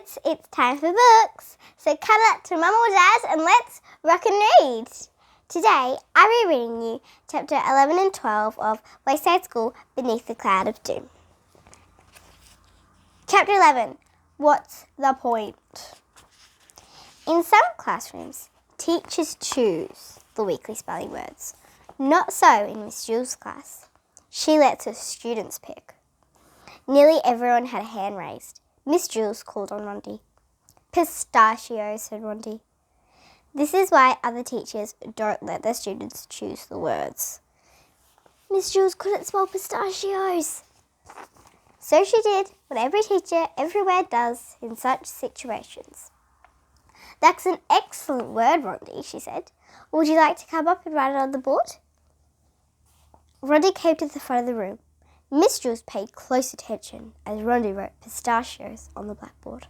kids, it's time for books. So cuddle up to Mum or Dad and let's rock and read. Today, I'll be reading you chapter 11 and 12 of Wayside School Beneath the Cloud of Doom. Chapter 11, What's the Point? In some classrooms, teachers choose the weekly spelling words. Not so in Miss Jules' class. She lets her students pick. Nearly everyone had a hand raised. Miss Jules called on Rondi. Pistachio, said Rondi. This is why other teachers don't let their students choose the words. Miss Jules couldn't spell pistachios. So she did what every teacher everywhere does in such situations. That's an excellent word, Rondi, she said. Would you like to come up and write it on the board? Rondi came to the front of the room. Miss Jules paid close attention as Rondi wrote pistachios on the blackboard.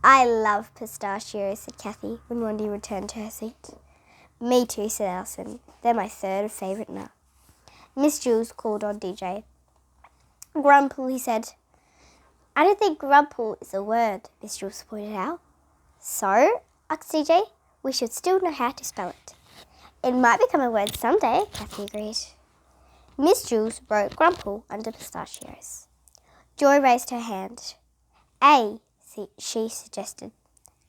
I love pistachios, said Kathy when Rondi returned to her seat. Me too, said Alison. They're my third favourite nut. Miss Jules called on DJ. Grumple, he said. I don't think grumple is a word, Miss Jules pointed out. So, asked DJ, we should still know how to spell it. It might become a word someday, Kathy agreed. Miss Jules wrote grumple under pistachios. Joy raised her hand. A, she suggested.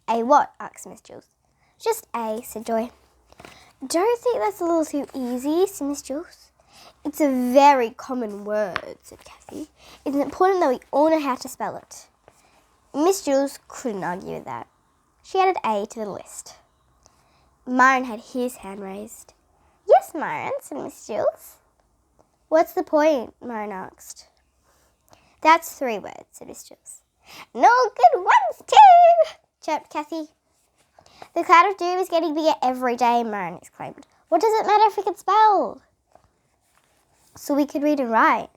A what? Asked Miss Jules. Just A, said Joy. Don't think that's a little too easy, said Miss Jules. It's a very common word, said Kathy. It's important that we all know how to spell it. Miss Jules couldn't argue with that. She added A to the list. Myron had his hand raised. Yes, Myron, said Miss Jules. What's the point? Myron asked. That's 3 words, said Miss Jules. No good ones too, chirped Kathy. The cloud of doom is getting bigger every day, Myron exclaimed. What does it matter if we can spell? So we could read and write,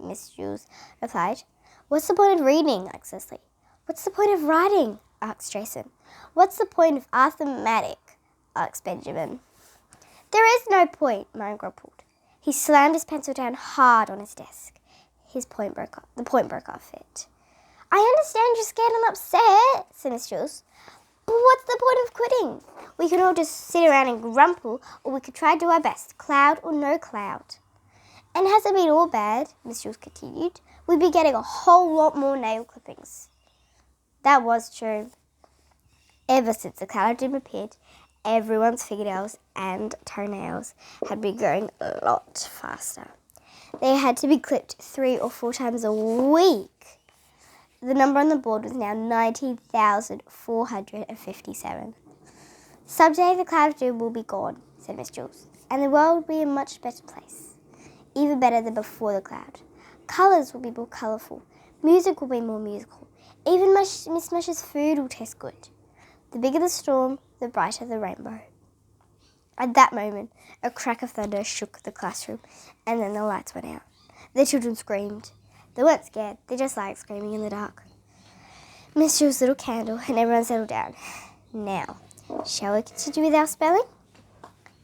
Miss Jules replied. What's the point of reading? Asked Cecily. What's the point of writing? Asked Jason. What's the point of arithmetic? Asked Benjamin. There is no point, Myron grumbled. He slammed his pencil down hard on his desk. The point broke off it. I understand you're scared and upset, said Miss Jules. But what's the point of quitting? We can all just sit around and grumble, or we could try to do our best, cloud or no cloud. And it hasn't been all bad, Miss Jules continued. We'd be getting a whole lot more nail clippings. That was true. Ever since the cloud of doom appeared, everyone's fingernails and toenails had been growing a lot faster. They had to be clipped 3 or 4 times a week. The number on the board was now 19,457. Someday the cloud of doom will be gone, said Miss Jules, and the world will be a much better place. Even better than before the cloud. Colours will be more colourful. Music will be more musical. Even Miss Mush's food will taste good. The bigger the storm, the brighter the rainbow. At that moment, a crack of thunder shook the classroom, and then the lights went out. The children screamed. They weren't scared, they just liked screaming in the dark. Miss Jules' little candle, and everyone settled down. Now, shall we continue with our spelling?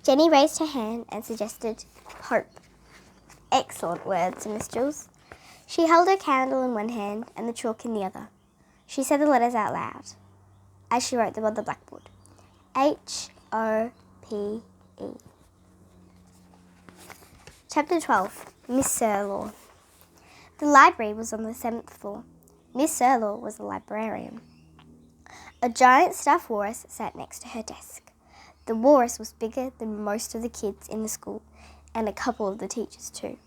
Jenny raised her hand and suggested Pope. Excellent word, said Miss Jules. She held her candle in one hand and the chalk in the other. She said the letters out loud as she wrote them on the blackboard. H-O-P-E. Chapter 12, Miss Surlaw. The library was on the 7th floor. Miss Surlaw was the librarian. A giant stuffed walrus sat next to her desk. The walrus was bigger than most of the kids in the school, and a couple of the teachers too.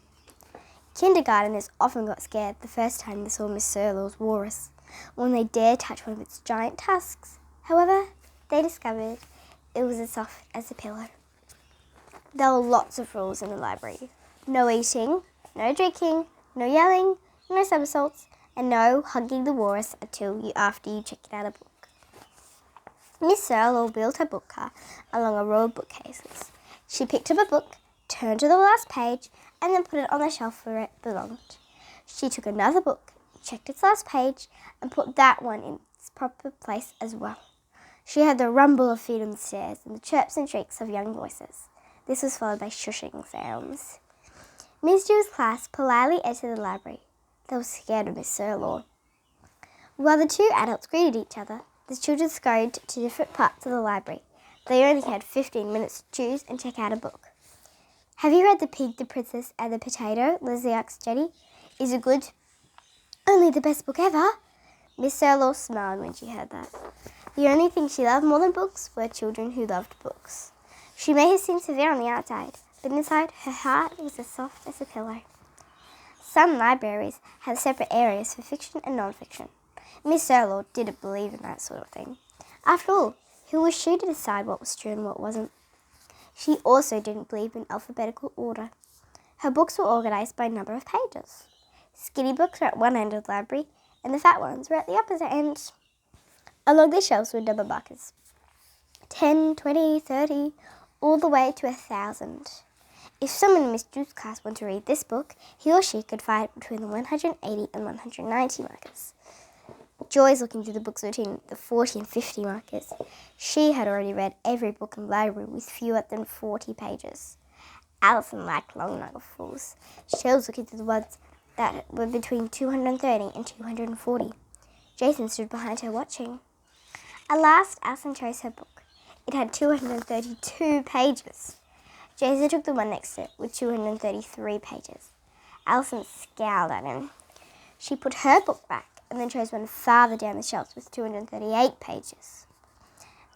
Kindergarteners often got scared the first time they saw Miss Surlaw's walrus, when they dared touch one of its giant tusks. However, they discovered it was as soft as a pillow. There were lots of rules in the library. No eating, no drinking, no yelling, no somersaults, and no hugging the walrus after you checked out a book. Miss Surlaw built her book car along a row of bookcases. She picked up a book, turned to the last page, and then put it on the shelf where it belonged. She took another book, checked its last page, and put that one in its proper place as well. She heard the rumble of feet on the stairs and the chirps and shrieks of young voices. This was followed by shushing sounds. Miss Jules' class politely entered the library. They were scared of Miss Surlaw. While the two adults greeted each other, the children scurried to different parts of the library. They only had 15 minutes to choose and check out a book. "Have you read The Pig, the Princess and the Potato?" Leslie asked Jenny. "Is it good?" "Only the best book ever." Miss Serlo smiled when she heard that. The only thing she loved more than books were children who loved books. She may have seemed severe on the outside, but inside her heart was as soft as a pillow. Some libraries have separate areas for fiction and non-fiction. Miss Serlo didn't believe in that sort of thing. After all, who was she to decide what was true and what wasn't? She also didn't believe in alphabetical order. Her books were organized by number of pages. Skinny books were at one end of the library, and the fat ones were at the opposite end. Along the shelves were number markers. 10, 20, 30, all the way to 1,000. If someone in Miss Drew's class wanted to read this book, he or she could find it between the 180 and 190 markers. Joy's looking through the books between the 40 and 50 markers. She had already read every book in the library with fewer than 40 pages. Alison liked long novels. She was looking through the ones that were between 230 and 240. Jason stood behind her watching. At last, Alison chose her book. It had 232 pages. Jason took the one next to it with 233 pages. Alison scowled at him. She put her book back and then chose one farther down the shelves with 238 pages.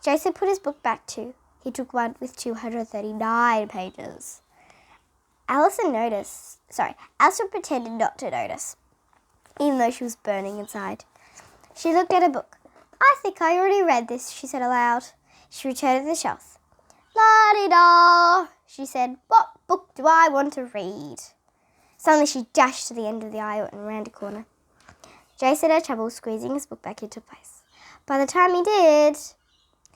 Jason put his book back too. He took one with 239 pages. Alison pretended not to notice, even though she was burning inside. She looked at her book. "I think I already read this," she said aloud. She returned to the shelf. "La-di-da," she said. "What book do I want to read?" Suddenly she dashed to the end of the aisle and round a corner. Jason had trouble squeezing his book back into place. By the time he did,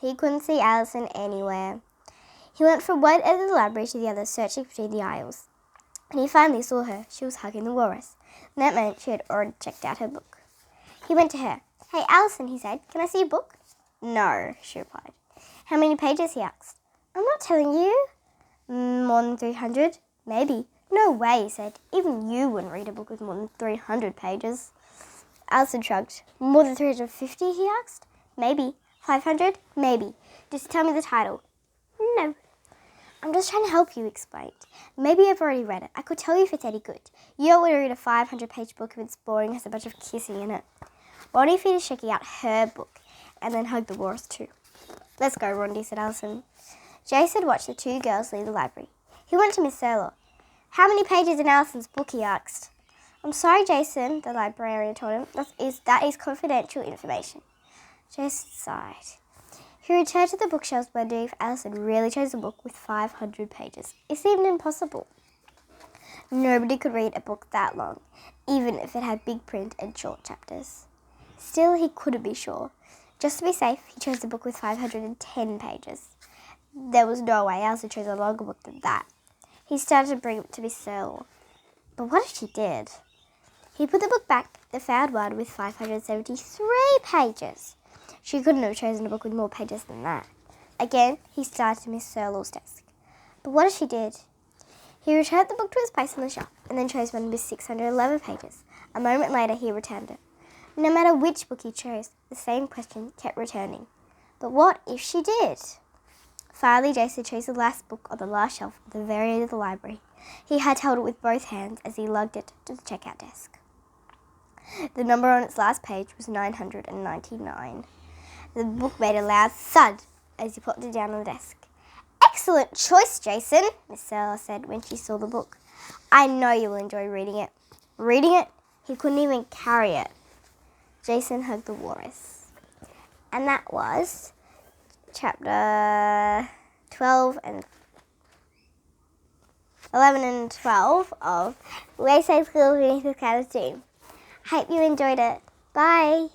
he couldn't see Alison anywhere. He went from one end of the library to the other, searching between the aisles. And he finally saw her. She was hugging the walrus. And that meant she had already checked out her book. He went to her. "Hey, Alison," he said, "can I see your book?" "No," she replied. "How many pages?" he asked. "I'm not telling you." "More than 300? Maybe." "No way," he said. "Even you wouldn't read a book with more than 300 pages. Alison shrugged. "More than 350? he asked. "Maybe." 500? "Maybe." "Just tell me the title." "No." "I'm just trying to help you," explained. "Maybe I've already read it. I could tell you if it's any good. You don't want to read a 500-page book if it's boring and has a bunch of kissing in it." Rondi finished checking out her book and then hugged the walrus too. "Let's go, Rondi," said Alison. Jason watched the two girls leave the library. He went to Miss Serlo. "How many pages in Alison's book?" he asked. "I'm sorry, Jason," the librarian told him. That is confidential information." Jason sighed. He returned to the bookshelves wondering if Alison really chose a book with 500 pages. It seemed impossible. Nobody could read a book that long, even if it had big print and short chapters. Still, he couldn't be sure. Just to be safe, he chose a book with 510 pages. There was no way Alison chose a longer book than that. He started to bring it to Miss Serlo. But what if she did? He put the book back and found one with 573 pages. She couldn't have chosen a book with more pages than that. Again, he started to Miss Serlo's desk. But what if she did? He returned the book to its place on the shelf and then chose one with 611 pages. A moment later, he returned it. No matter which book he chose, the same question kept returning. But what if she did? Finally, Jason chose the last book on the last shelf at the very end of the library. He had held it with both hands as he lugged it to the checkout desk. The number on its last page was 999. The book made a loud thud as he put it down on the desk. "Excellent choice, Jason," Miss Serlo said when she saw the book. "I know you will enjoy reading it." Reading it? He couldn't even carry it. Jason hugged the walrus. And that was chapter 11 and 12 of Wayside School Beneath the Clouds Dream. Hope you enjoyed it. Bye.